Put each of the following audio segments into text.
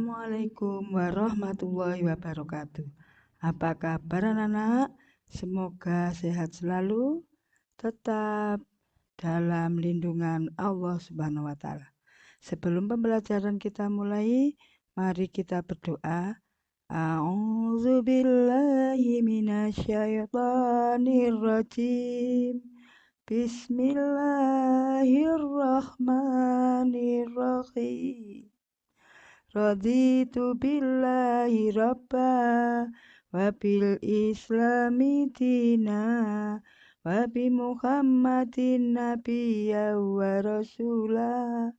Assalamualaikum warahmatullahi wabarakatuh. Apa kabar anak-anak? Semoga sehat selalu, tetap dalam lindungan Allah Subhanahu wa Ta'ala. Sebelum pembelajaran kita mulai, mari kita berdoa. A'udzu billahi minasyaitonir rajim. Bismillahirrahmanirrahim. Raditu billahi rabba wa bil islami dina wa bi muhammadin nabiyya wa rasulah.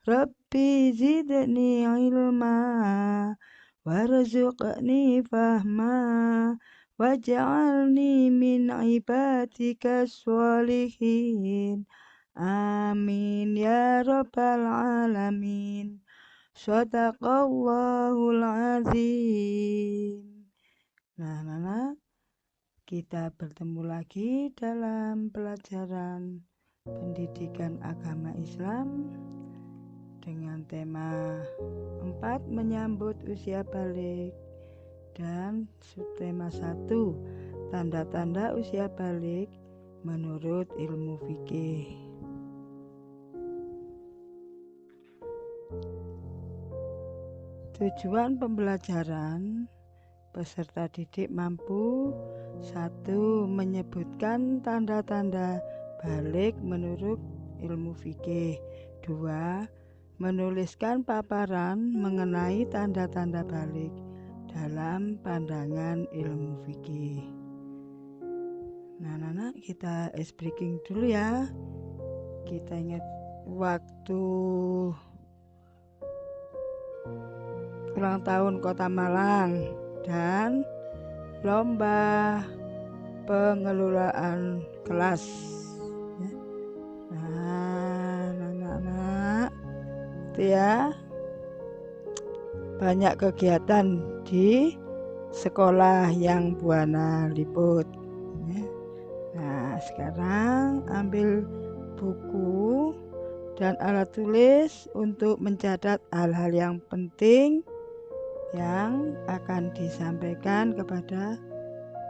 Rabbi zidni ilma warzuqni fahma waj'alni min ibadika sholihin. Amin ya rabbal alamin. Shadaqallahul azim. Nah, kita bertemu lagi dalam pelajaran pendidikan agama Islam dengan tema 4 menyambut usia balik dan subtema 1 tanda-tanda usia balik menurut ilmu fikih. Tujuan pembelajaran peserta didik mampu 1. Menyebutkan tanda-tanda balik menurut ilmu fikih. 2. Menuliskan paparan mengenai tanda-tanda balik dalam pandangan ilmu fikih. Nah, anak-anak, kita ice breaking dulu ya. Kita ingat waktu ulang tahun Kota Malang dan lomba pengelolaan kelas. Nah, anak-anak, itu ya, banyak kegiatan di sekolah yang Buana liput. Nah, sekarang ambil buku dan alat tulis untuk mencatat hal-hal yang penting yang akan disampaikan kepada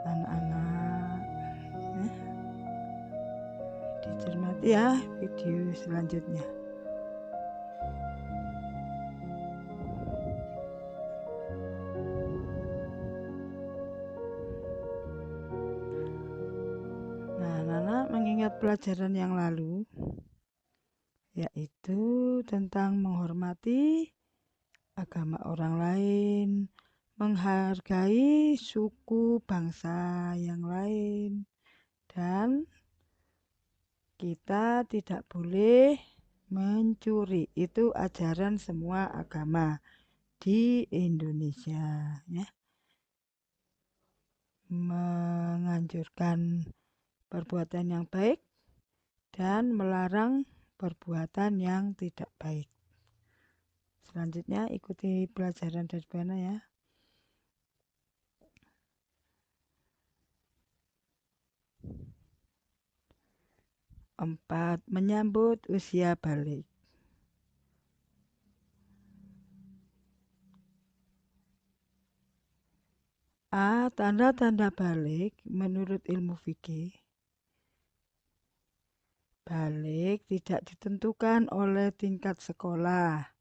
anak-anak. Dicermati ya video selanjutnya. Nah, anak-anak mengingat pelajaran yang lalu, yaitu tentang menghormati agama orang lain, menghargai suku bangsa yang lain, dan kita tidak boleh mencuri. Itu ajaran semua agama di Indonesia, ya. Menganjurkan perbuatan yang baik dan melarang perbuatan yang tidak baik. Selanjutnya ikuti pelajaran dari Buana ya. Empat, menyambut usia balik. A. Tanda-tanda balik menurut ilmu fikih. Balik tidak ditentukan oleh tingkat sekolah.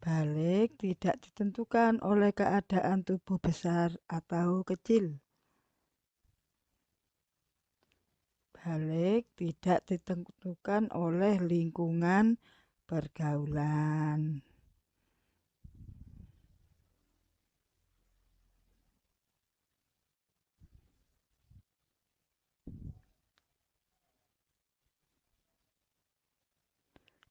Balik tidak ditentukan oleh keadaan tubuh besar atau kecil. Balik tidak ditentukan oleh lingkungan pergaulan.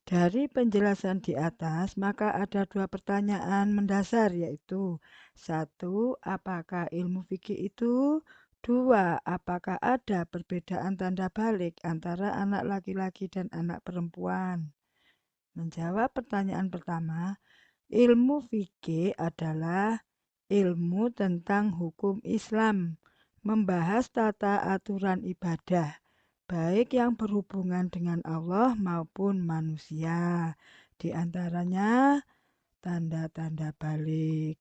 Dari penjelasan di atas, maka ada 2 pertanyaan mendasar, yaitu 1. Apakah ilmu fikih itu? 2. Apakah ada perbedaan tanda balik antara anak laki-laki dan anak perempuan? Menjawab pertanyaan pertama, ilmu fikih adalah ilmu tentang hukum Islam, membahas tata aturan ibadah, baik yang berhubungan dengan Allah maupun manusia. Di antaranya tanda-tanda balik.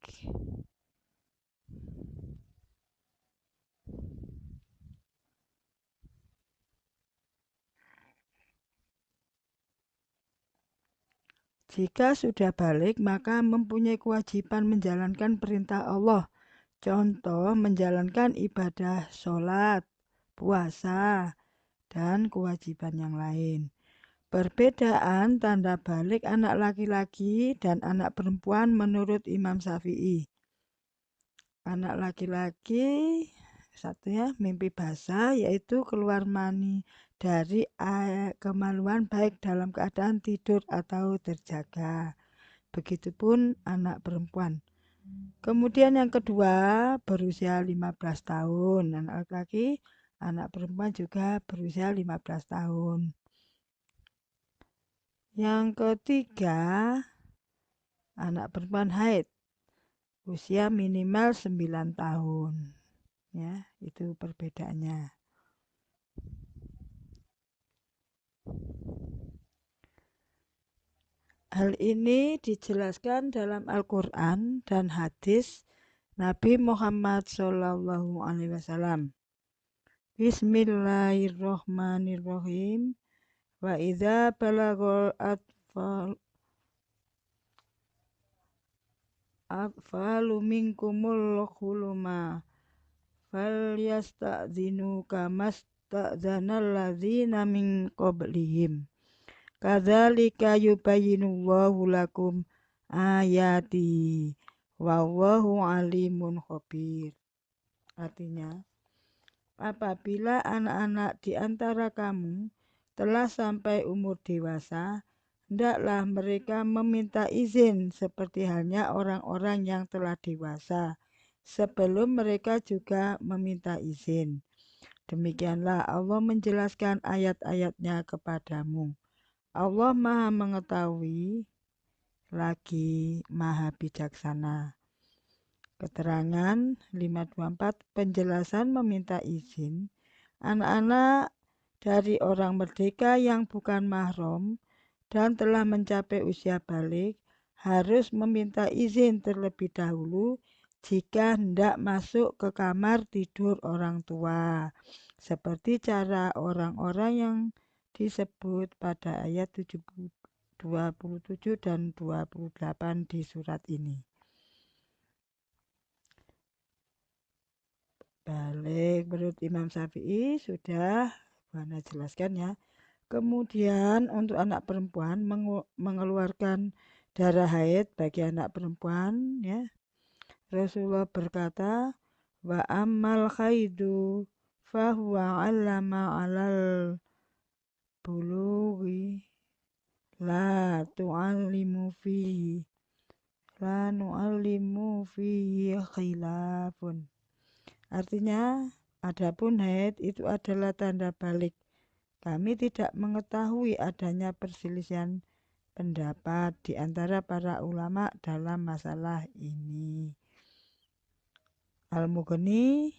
Jika sudah balik, maka mempunyai kewajiban menjalankan perintah Allah. Contoh, menjalankan ibadah sholat, puasa, dan kewajiban yang lain. Perbedaan tanda balik anak laki-laki dan anak perempuan menurut Imam Syafi'i. Anak laki-laki satunya mimpi basah, yaitu keluar mani dari kemaluan baik dalam keadaan tidur atau terjaga. Begitupun anak perempuan. Kemudian yang kedua berusia 15 tahun. Anak laki-laki, anak perempuan juga berusia 15 tahun. Yang ketiga, anak perempuan haid. Usia minimal 9 tahun. Ya, itu perbedaannya. Hal ini dijelaskan dalam Al-Quran dan hadis Nabi Muhammad SAW. Bismillahirrohmanirrohim. Wa idza balagol atfalu minkumul khuluma falyasta'dzinu kamasta'dzanal ladzina min qablihim. Kadzalika yubayyinullahu lakum ayati wallahu alimun khabir. Artinya, apabila anak-anak di antara kamu telah sampai umur dewasa, hendaklah mereka meminta izin seperti halnya orang-orang yang telah dewasa, sebelum mereka juga meminta izin. Demikianlah Allah menjelaskan ayat-ayatnya kepadamu. Allah Maha Mengetahui lagi Maha Bijaksana. Keterangan 524 penjelasan meminta izin anak-anak dari orang merdeka yang bukan mahram dan telah mencapai usia balik harus meminta izin terlebih dahulu jika hendak masuk ke kamar tidur orang tua, seperti cara orang-orang yang disebut pada ayat 27 dan 28 di surat ini. Balik menurut Imam Syafi'i sudah Bana jelaskan ya. Kemudian untuk anak perempuan mengeluarkan darah haid bagi anak perempuan ya. Rasulullah berkata, wa ammal khaidu fahuwa 'allama 'alal bulughi la nu'allimu fihi khilafun. Artinya, adapun haid itu adalah tanda balik. Kami tidak mengetahui adanya perselisihan pendapat di antara para ulama dalam masalah ini. Al-Mughni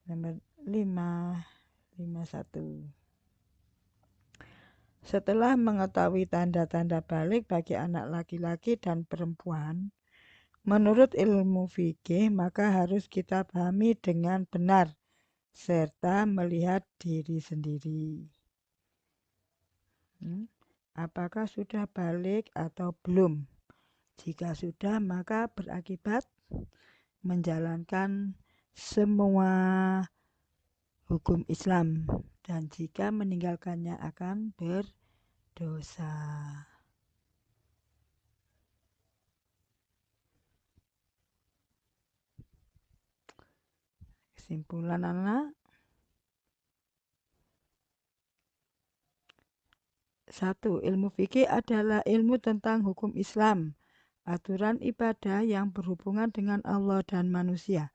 nomor 551. Setelah mengetahui tanda-tanda balik bagi anak laki-laki dan perempuan, menurut ilmu fikih maka harus kita pahami dengan benar serta melihat diri sendiri. Apakah sudah balik atau belum? Jika sudah, maka berakibat menjalankan semua hukum Islam, dan jika meninggalkannya akan berdosa. Kesimpulan anak, 1. Ilmu fikih adalah ilmu tentang hukum Islam, aturan ibadah yang berhubungan dengan Allah dan manusia.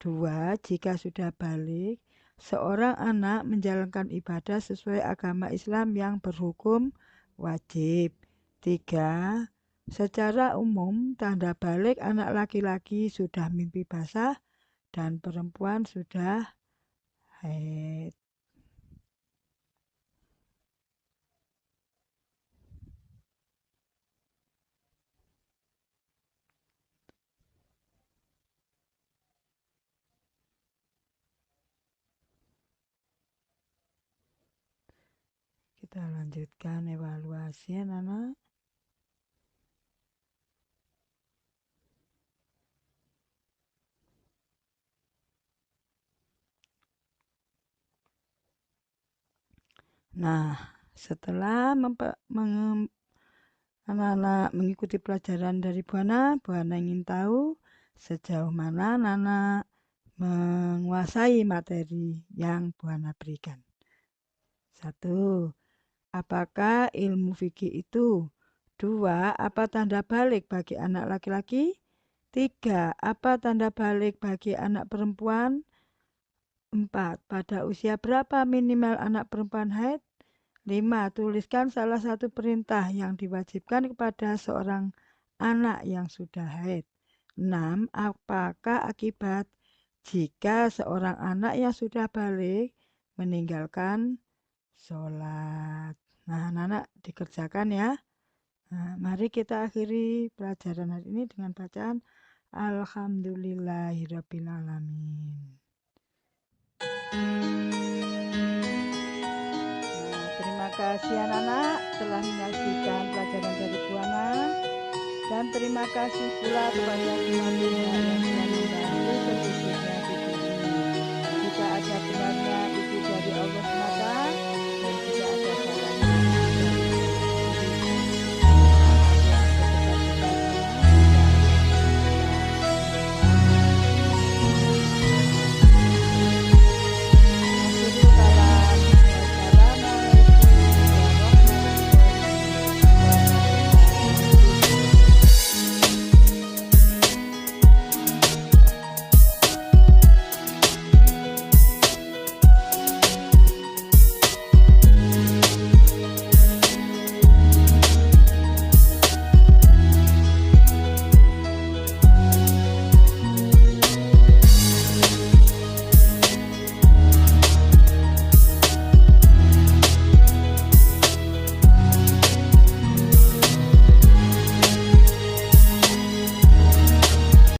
2. Jika sudah balik, seorang anak menjalankan ibadah sesuai agama Islam yang berhukum wajib. 3. Secara umum, tanda balik anak laki-laki sudah mimpi basah dan perempuan sudah haid. Kita lanjutkan evaluasi anak-anak. Nah, setelah anak-anak mengikuti pelajaran dari Bu Hana ingin tahu sejauh mana anak-anak menguasai materi yang Bu Hana berikan. 1. Apakah ilmu fikih itu? 2. Apa tanda balik bagi anak laki-laki? 3. Apa tanda balik bagi anak perempuan? 4. Pada usia berapa minimal anak perempuan haid? 5. Tuliskan salah satu perintah yang diwajibkan kepada seorang anak yang sudah haid. 6. Apakah akibat jika seorang anak yang sudah balik meninggalkan sholat? Nah, anak-anak dikerjakan ya. Nah, mari kita akhiri pelajaran hari ini dengan bacaan Alhamdulillahirrabbilalamin. Terima kasih anak-anak telah menyaksikan pelajaran dari Bu Hana, dan terima kasih pula kepada semua pihak yang telah membantu terwujudnya video ini. Jika ada benarnya itu dari Allah semata,